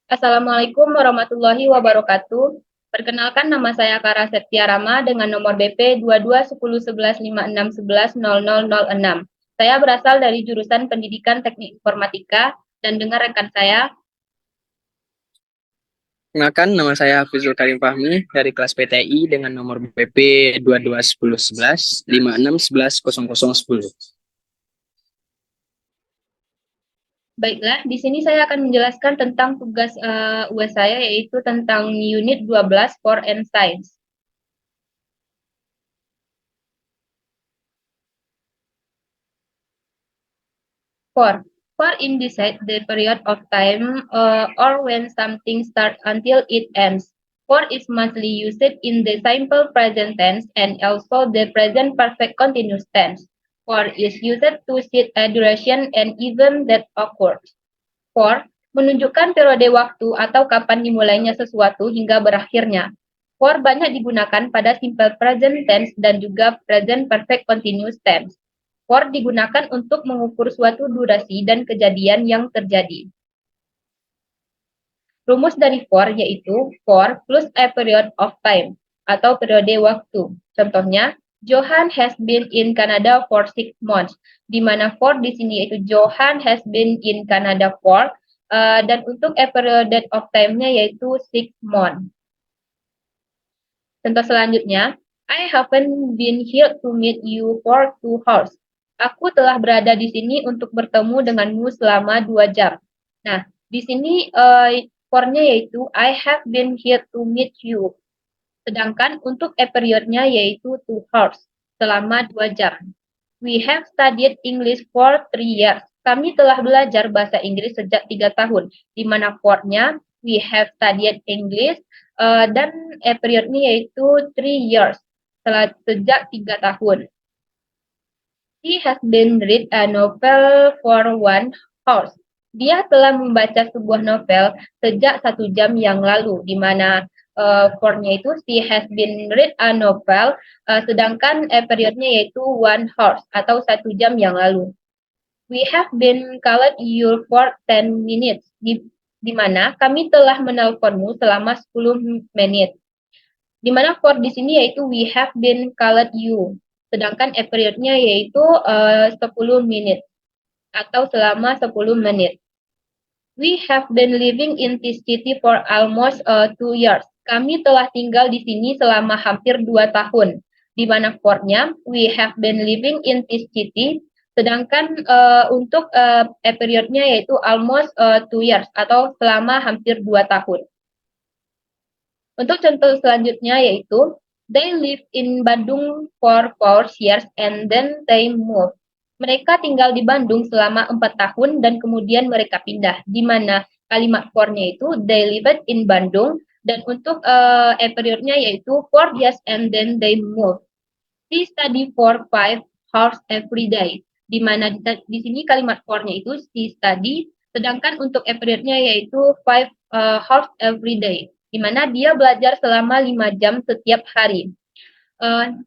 Assalamualaikum warahmatullahi wabarakatuh. Perkenalkan nama saya Kara Septia Rama dengan nomor BP 22101156110006. Saya berasal dari jurusan Pendidikan Teknik Informatika dan dengar rekan saya. Kenalkan, nama saya Hafizul Karim Fahmi dari kelas PTI dengan nomor BP 22101156110010. Baiklah, di sini saya akan menjelaskan tentang tugas US saya yaitu tentang unit 12 for and Science. For indicate the period of time or when something starts until it ends. For is mostly used in the simple present tense and also the present perfect continuous tense. For is used to state a duration and event that occurs. For menunjukkan periode waktu atau kapan dimulainya sesuatu hingga berakhirnya. For banyak digunakan pada simple present tense dan juga present perfect continuous tense. For digunakan untuk mengukur suatu durasi dan kejadian yang terjadi. Rumus dari for yaitu for plus a period of time atau periode waktu. Contohnya, Johan has been in Canada for 6 months. Di mana for di sini yaitu Johan has been in Canada for dan untuk a period of time-nya yaitu 6 months. Contoh selanjutnya, I haven't been here to meet you for 2 hours. Aku telah berada di sini untuk bertemu denganmu selama 2 jam. Nah, di sini for-nya yaitu I have been here to meet you. Sedangkan untuk a period-nya yaitu 2 hours, selama 2 jam. We have studied English for 3 years. Kami telah belajar bahasa Inggris sejak 3 tahun. Di mana for-nya we have studied English dan a period-nya yaitu 3 years, sejak 3 tahun. He has been read a novel for 1 hour. Dia telah membaca sebuah novel sejak 1 jam yang lalu, di mana for-nya itu she has been read a novel, sedangkan period-nya yaitu 1 hour atau 1 jam yang lalu. We have been called you for 10 minutes, di mana kami telah menelponmu selama 10 menit. Di mana for di sini yaitu we have been called you. Sedangkan period-nya yaitu 10 menit atau selama 10 menit. We have been living in this city for almost 2 years. Kami telah tinggal di sini selama hampir 2 tahun. Di mana for-nya we have been living in this city. Sedangkan untuk period-nya yaitu almost 2 years atau selama hampir 2 tahun. Untuk contoh selanjutnya yaitu they live in Bandung for 4 years and then they move. Mereka tinggal di Bandung selama 4 tahun dan kemudian mereka pindah. Di mana kalimat for-nya itu they lived in Bandung dan untuk period-nya yaitu 4 years and then they move. She study for 5 hours every day. Di mana di sini kalimat for-nya itu she study, sedangkan untuk period-nya yaitu 5 hours every day, di mana dia belajar selama 5 jam setiap hari.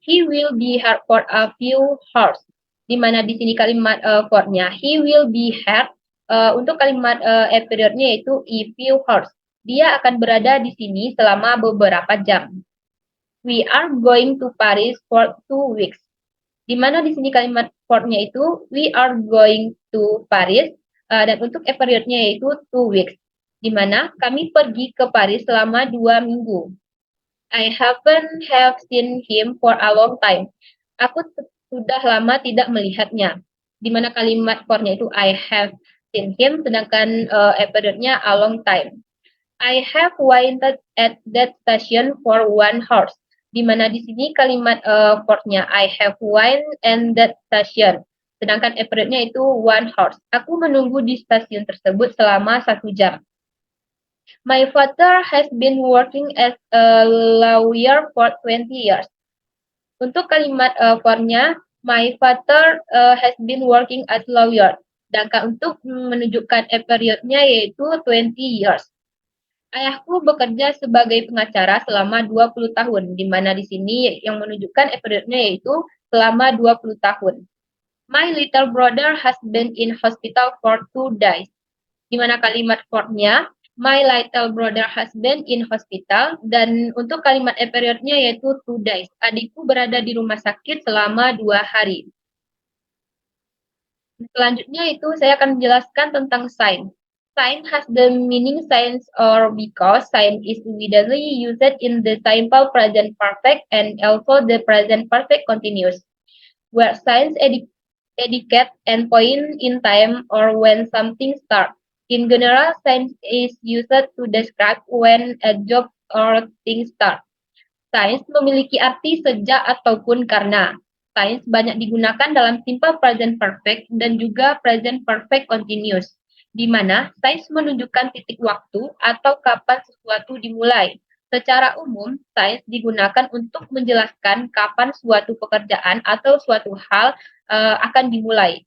He will be here for a few hours, di mana di sini kalimat for-nya he will be here, untuk kalimat period-nya yaitu a few hours. Dia akan berada di sini selama beberapa jam. We are going to Paris for 2 weeks. Di mana di sini kalimat for-nya itu we are going to Paris dan untuk period-nya yaitu 2 weeks. Di mana kami pergi ke Paris selama 2 minggu. I haven't have seen him for a long time. Aku sudah lama tidak melihatnya. Di mana kalimat for-nya itu I have seen him, sedangkan period-nya a long time. I have waited at that station for 1 hour. Di mana di sini kalimat for-nya I have waited at that station. Sedangkan period-nya itu 1 hour. Aku menunggu di stasiun tersebut selama 1 jam. My father has been working as a lawyer for 20 years. Untuk kalimat for-nya, my father has been working as lawyer. Sedangkan untuk menunjukkan period-nya yaitu 20 years. Ayahku bekerja sebagai pengacara selama 20 tahun, di mana di sini yang menunjukkan period-nya yaitu selama 20 tahun. My little brother has been in hospital for 2 days. Di mana kalimat for-nya My little brother has been in hospital. Dan untuk kalimat a periodnya yaitu 2 days. Adikku berada di rumah sakit selama 2 hari. Selanjutnya itu saya akan menjelaskan tentang sign. Sign has the meaning since or because. Sign is widely used in the simple present perfect and also the present perfect continuous, where signs indicate and point in time or when something starts. In general, signs is used to describe when a job or thing starts. Sains memiliki arti sejak ataupun karena. Sains banyak digunakan dalam simple present perfect dan juga present perfect continuous, di mana sains menunjukkan titik waktu atau kapan sesuatu dimulai. Secara umum, sains digunakan untuk menjelaskan kapan suatu pekerjaan atau suatu hal akan dimulai.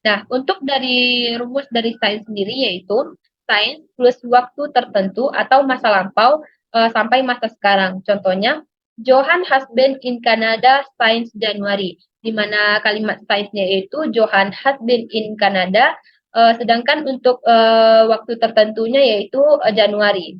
Nah, untuk dari rumus dari sains sendiri yaitu sains plus waktu tertentu atau masa lampau sampai masa sekarang. Contohnya, Johan has been in Canada since January, di mana kalimat sainsnya yaitu Johan has been in Canada, sedangkan untuk waktu tertentunya yaitu Januari.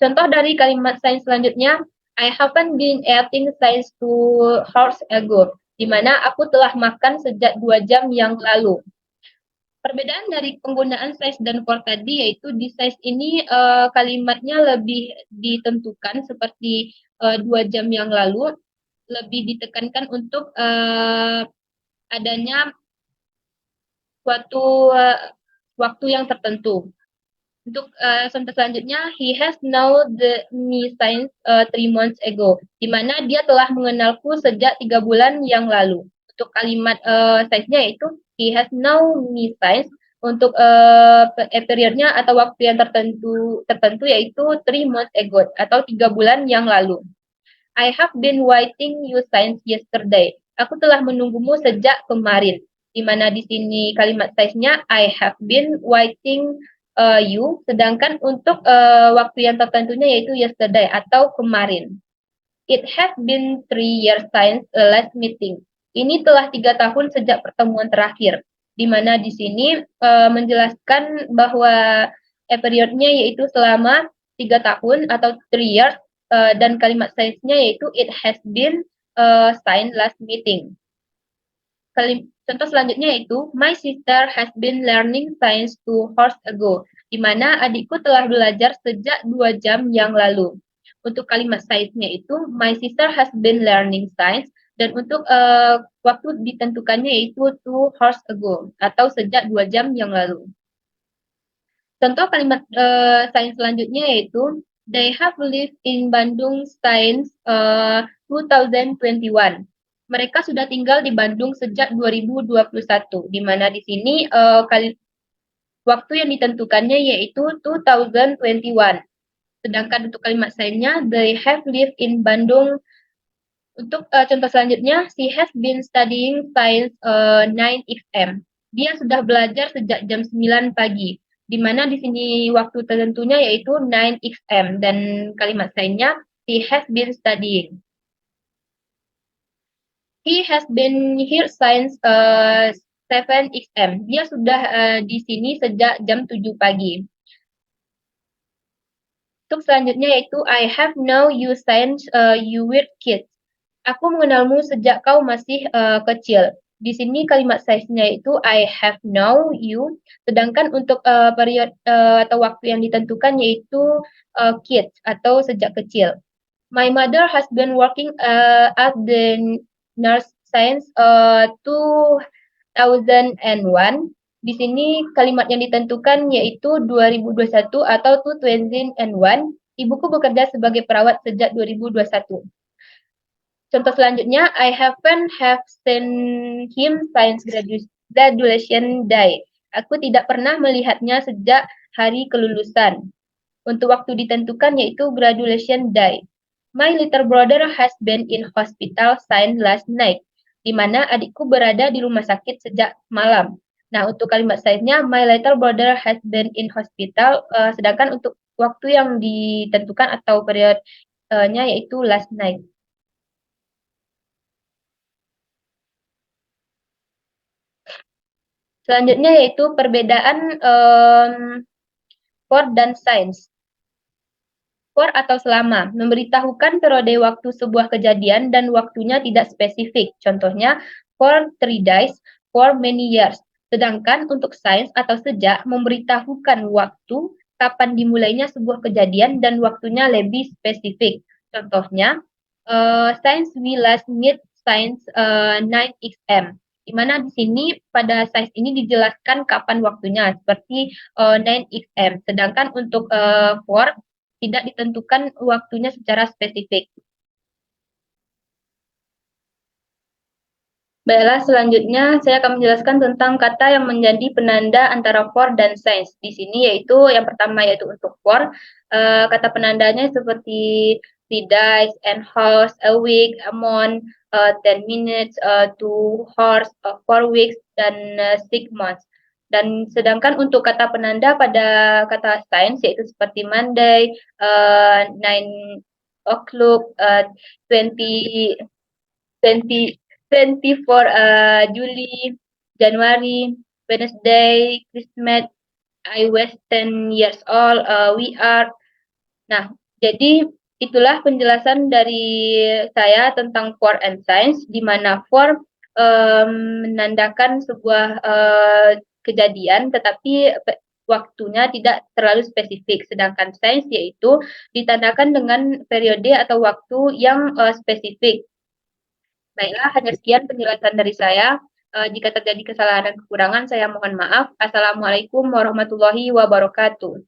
Contoh dari kalimat sains selanjutnya, I haven't been eating since 2 hours ago, di mana aku telah makan sejak 2 jam yang lalu. Perbedaan dari penggunaan size dan for tadi yaitu di size ini kalimatnya lebih ditentukan seperti 2 jam yang lalu, lebih ditekankan untuk adanya suatu waktu yang tertentu. Untuk contoh selanjutnya, he has known me since 3 months ago, di mana dia telah mengenalku sejak 3 bulan yang lalu. Untuk kalimat size-nya yaitu he has known me since. Untuk periodnya atau waktu yang tertentu yaitu 3 months ago atau 3 bulan yang lalu. I have been waiting you since yesterday. Aku telah menunggumu sejak kemarin. Di mana di sini kalimat size-nya I have been waiting you, sedangkan untuk waktu yang tertentunya yaitu yesterday atau kemarin. It has been 3 years since last meeting. Ini telah 3 tahun sejak pertemuan terakhir, di mana di sini menjelaskan bahwa periodnya yaitu selama 3 tahun atau 3 years, dan kalimat size-nya yaitu it has been since last meeting. Contoh selanjutnya yaitu my sister has been learning science 2 hours ago, di mana adikku telah belajar sejak 2 jam yang lalu. Untuk kalimat size-nya itu my sister has been learning science, dan untuk waktu ditentukannya yaitu 2 hours ago atau sejak 2 jam yang lalu. Contoh kalimat sains selanjutnya yaitu they have lived in Bandung since 2021. Mereka sudah tinggal di Bandung sejak 2021, di mana di sini waktu yang ditentukannya yaitu 2021. Sedangkan untuk kalimat sainsnya they have lived in Bandung. Untuk contoh selanjutnya, she has been studying science 9 XM. Dia sudah belajar sejak jam 9 pagi, di mana di sini waktu tertentunya yaitu 9 XM dan kalimat sainsnya he has been studying. He has been here since 7 XM. Dia sudah di sini sejak jam 7 pagi. Untuk selanjutnya yaitu I have known you since you were kids. Aku mengenalmu sejak kau masih kecil. Di sini kalimat size-nya itu I have known you, sedangkan untuk period atau waktu yang ditentukan yaitu kids atau sejak kecil. My mother has been working at the nurse since 2001. Di sini kalimat yang ditentukan yaitu 2021 atau 2001. Ibuku bekerja sebagai perawat sejak 2021. Contoh selanjutnya, I haven't have seen him since graduation day. Aku tidak pernah melihatnya sejak hari kelulusan. Untuk waktu ditentukan yaitu graduation day. My little brother has been in hospital since last night, di mana adikku berada di rumah sakit sejak malam. Nah, untuk kalimat size-nya, my little brother has been in hospital, sedangkan untuk waktu yang ditentukan atau periodnya yaitu last night. Selanjutnya yaitu perbedaan for dan since. For atau selama, memberitahukan periode waktu sebuah kejadian dan waktunya tidak spesifik. Contohnya, for 3 days, for many years. Sedangkan untuk since atau sejak, memberitahukan waktu kapan dimulainya sebuah kejadian dan waktunya lebih spesifik. Contohnya, since we last meet since 9 XM. Di mana di sini pada size ini dijelaskan kapan waktunya seperti 9 XM. Sedangkan untuk for tidak ditentukan waktunya secara spesifik. Baiklah, selanjutnya saya akan menjelaskan tentang kata yang menjadi penanda antara for dan since. Di sini yaitu yang pertama yaitu untuk for, kata penandanya seperti 3 days, an hours, a week, a month, 10 minutes, 2 hours, 4 weeks, dan 6 months. Dan sedangkan untuk kata penanda pada kata since yaitu seperti Monday, 9 o'clock, 20, 24 Juli, Januari, Wednesday, Christmas, I was 10 years old, we are. Nah, jadi itulah penjelasan dari saya tentang for and since, di mana for menandakan sebuah kejadian, tetapi waktunya tidak terlalu spesifik. Sedangkan since yaitu ditandakan dengan periode atau waktu yang spesifik. Baiklah, hanya sekian penjelasan dari saya. Jika terjadi kesalahan dan kekurangan, saya mohon maaf. Assalamualaikum warahmatullahi wabarakatuh.